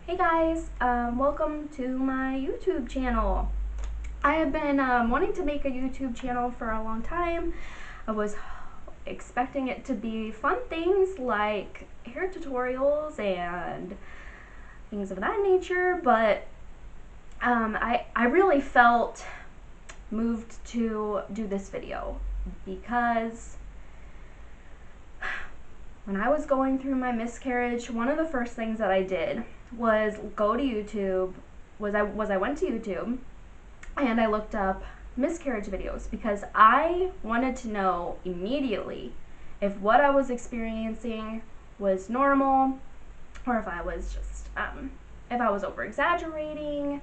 Hey guys, welcome to my YouTube channel. I have been wanting to make a YouTube channel for a long time. I was expecting it to be fun things like hair tutorials and things of that nature, but I really felt moved to do this video because when I was going through my miscarriage, one of the first things that I did was go to YouTube, I went to YouTube and I looked up miscarriage videos because I wanted to know immediately if what I was experiencing was normal or if I was just, if I was over exaggerating,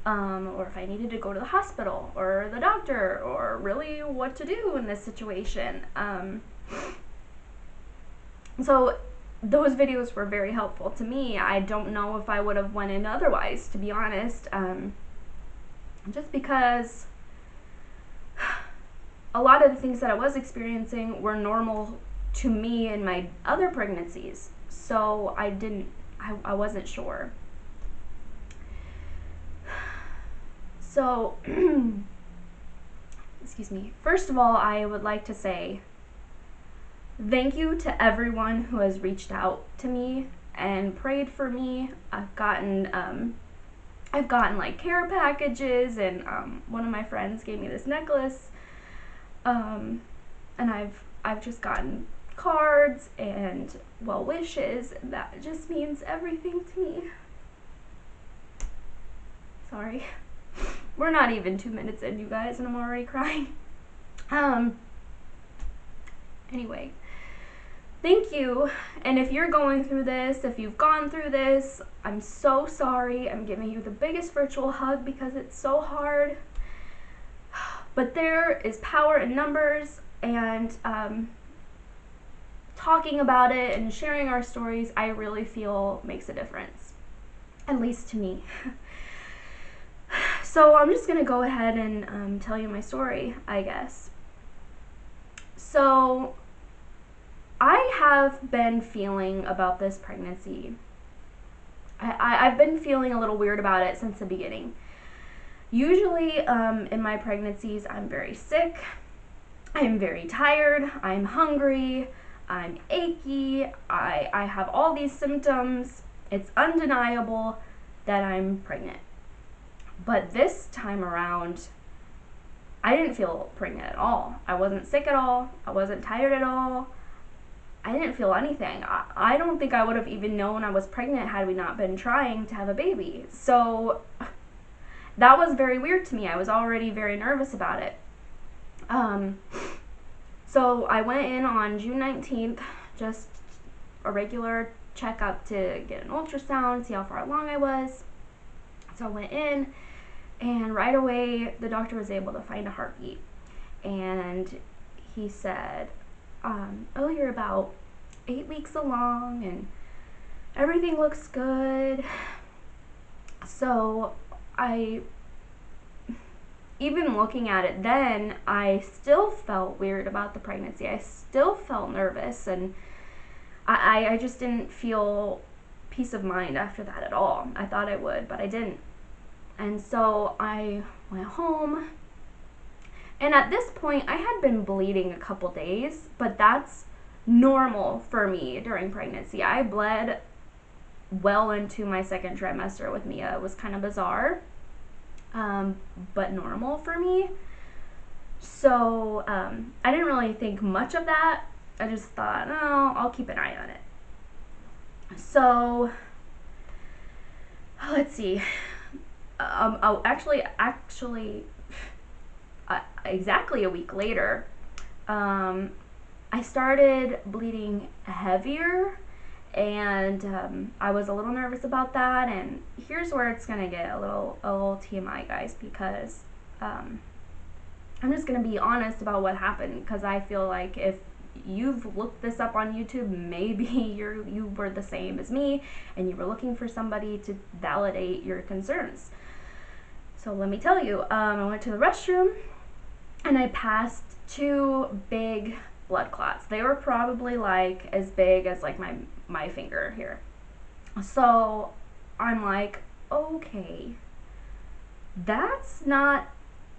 or if I needed to go to the hospital or the doctor or really what to do in this situation. So those videos were very helpful to me. I don't know if I would have went in otherwise, to be honest, just because a lot of the things that I was experiencing were normal to me in my other pregnancies. So I wasn't sure. So, excuse me. First of all, I would like to say thank you to everyone who has reached out to me and prayed for me. I've gotten like care packages, and one of my friends gave me this necklace, and I've just gotten cards and well wishes. That just means everything to me. Sorry, we're not even 2 minutes in, you guys, and I'm already crying. Anyway, thank you. And if you're going through this, if you've gone through this, I'm so sorry. I'm giving you the biggest virtual hug because it's so hard. But there is power in numbers, and talking about it and sharing our stories, I really feel makes a difference, at least to me. So I'm just going to go ahead and tell you my story, I guess. So I have been feeling about this pregnancy. I've been feeling a little weird about it since the beginning. Usually in my pregnancies, I'm very sick, I'm very tired, I'm hungry, I'm achy, I have all these symptoms. It's undeniable that I'm pregnant. But this time around, I didn't feel pregnant at all. I wasn't sick at all. I wasn't tired at all. I didn't feel anything. I don't think I would have even known I was pregnant had we not been trying to have a baby. So that was very weird to me. I was already very nervous about it. So I went in on June 19th, just a regular checkup to get an ultrasound, see how far along I was. So I went in, and right away the doctor was able to find a heartbeat. And he said, oh, you're about 8 weeks along and everything looks good. So even looking at it then, I still felt weird about the pregnancy. I still felt nervous, and I just didn't feel peace of mind after that at all. I thought I would, but I didn't. And so I went home, and at this point I had been bleeding a couple days, but that's normal for me during pregnancy. I bled well into my second trimester with Mia. It was kind of bizarre, but normal for me. So I didn't really think much of that. I just thought, oh, I'll keep an eye on it. So let's see. Actually, exactly a week later, I started bleeding heavier, and I was a little nervous about that. And here's where it's gonna get a little TMI, guys, because I'm just gonna be honest about what happened, because I feel like if you've looked this up on YouTube, maybe you were the same as me and you were looking for somebody to validate your concerns. So let me tell you, I went to the restroom and I passed 2 big blood clots. They were probably like as big as like my finger here. So I'm like, okay, that's not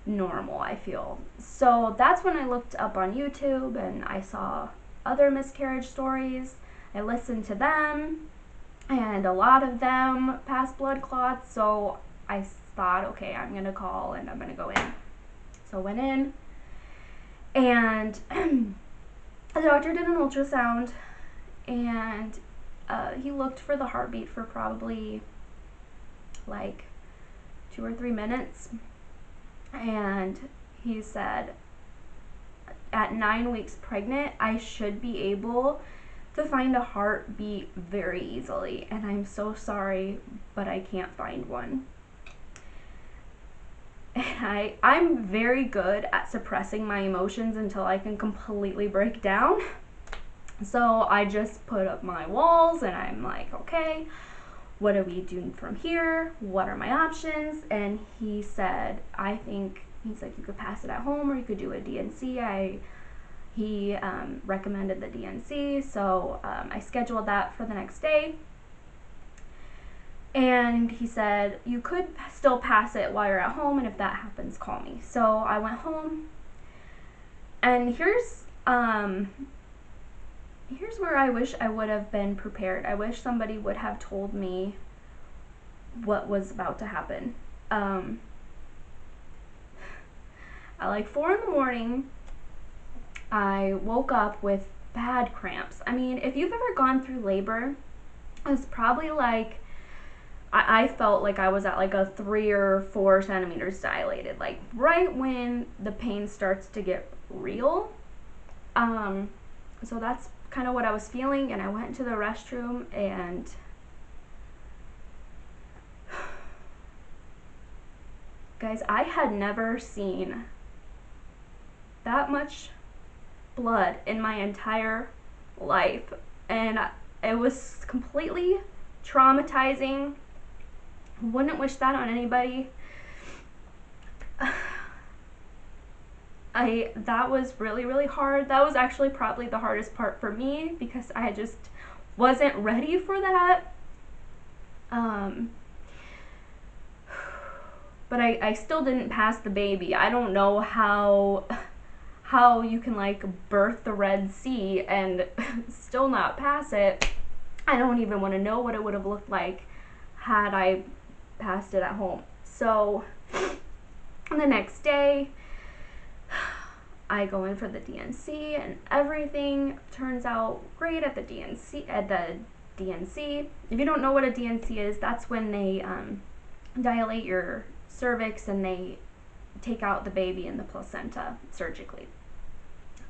normal, I feel. So that's when I looked up on YouTube and I saw other miscarriage stories. I listened to them, and a lot of them passed blood clots. So I thought, okay, I'm gonna call and I'm gonna go in. So I went in, and the doctor did an ultrasound, and he looked for the heartbeat for probably like 2 or 3 minutes, and he said at 9 weeks pregnant I should be able to find a heartbeat very easily, and I'm so sorry, but I can't find one. And I'm very good at suppressing my emotions until I can completely break down. So I just put up my walls and I'm like, okay, what are we doing from here? What are my options? And he said, he's like, you could pass it at home or you could do a DNC. He recommended the DNC, so I scheduled that for the next day. And he said, you could still pass it while you're at home, and if that happens, call me. So I went home, and here's where I wish I would have been prepared. I wish somebody would have told me what was about to happen. At like 4 in the morning, I woke up with bad cramps. I mean, if you've ever gone through labor, it's probably like, I felt like I was at like a 3 or 4 centimeters dilated, like right when the pain starts to get real. So that's kind of what I was feeling, and I went into the restroom, and guys, I had never seen that much blood in my entire life, and it was completely traumatizing. Wouldn't wish that on anybody. That was really, really hard. That was actually probably the hardest part for me because I just wasn't ready for that. But I still didn't pass the baby. I don't know how you can like birth the Red Sea and still not pass it. I don't even want to know what it would have looked like had I passed it at home. So the next day I go in for the DNC, and everything turns out great at the DNC. If you don't know what a DNC is, that's when they dilate your cervix and they take out the baby and the placenta surgically.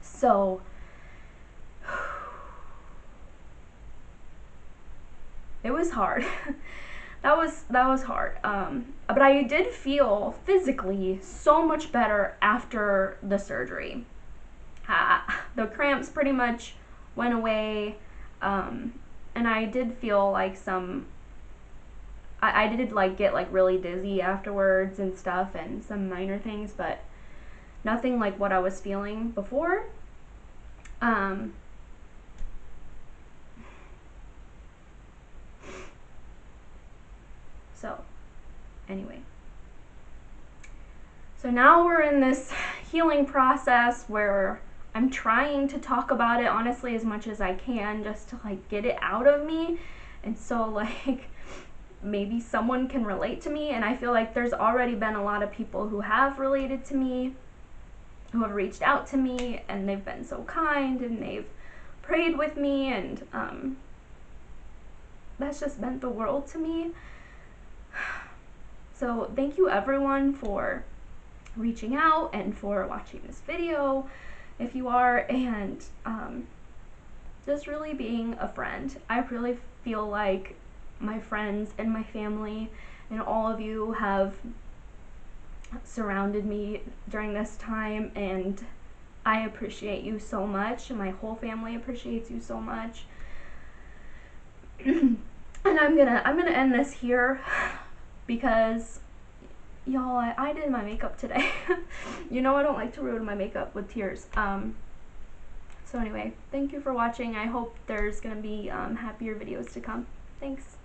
So it was hard. that was hard. But I did feel physically so much better after the surgery. The cramps pretty much went away, and I did feel like I did like get like really dizzy afterwards and stuff, and some minor things, but nothing like what I was feeling before. So anyway, so now we're in this healing process where I'm trying to talk about it honestly as much as I can, just to like get it out of me, and so like maybe someone can relate to me. And I feel like there's already been a lot of people who have related to me, who have reached out to me, and they've been so kind and they've prayed with me, and that's just meant the world to me. So thank you everyone for reaching out and for watching this video, if you are, and just really being a friend. I really feel like my friends and my family and all of you have surrounded me during this time, and I appreciate you so much, and my whole family appreciates you so much. And I'm gonna end this here because y'all, I did my makeup today. You know I don't like to ruin my makeup with tears. So anyway, thank you for watching. I hope there's gonna be happier videos to come. Thanks.